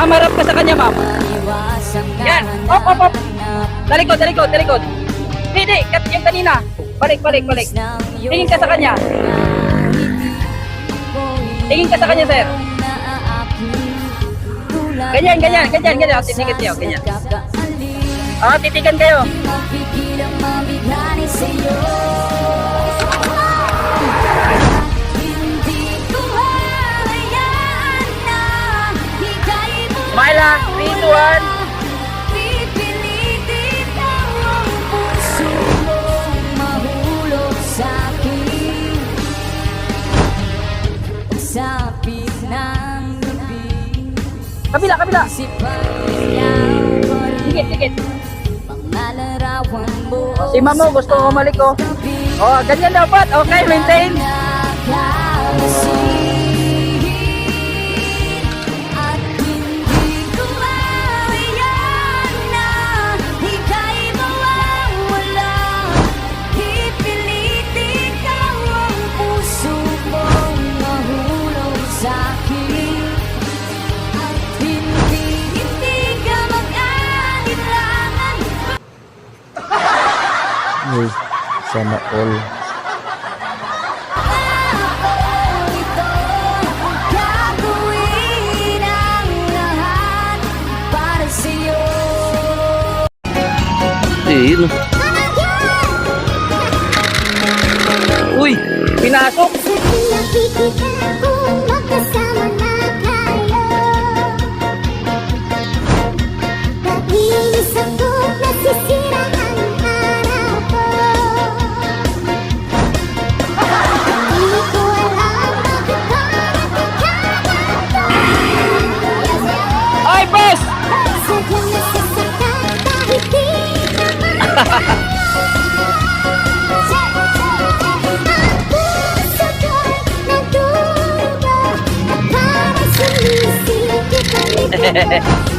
Mamarap ka sa kanya, ma'am. Yan. Op, op, op. Talikod, talikod, talikod. Hindi, yung kanina. Balik, balik, balik. Tingin ka sa kanya. Tingin ka sa kanya, sir. Ganyan, ganyan, ganyan, ganyan. Titigit niyo, ganyan. Titigan kayo. Smile lang. 3, 2, 1. Kabila, kabila. Tikit, tikit. Si mamo gusto umalik ko. Oh, ganyan dapat. Okay, maintain. Uy, sana all. Yun. Uy, pinasok. Ay, boss! Hehehe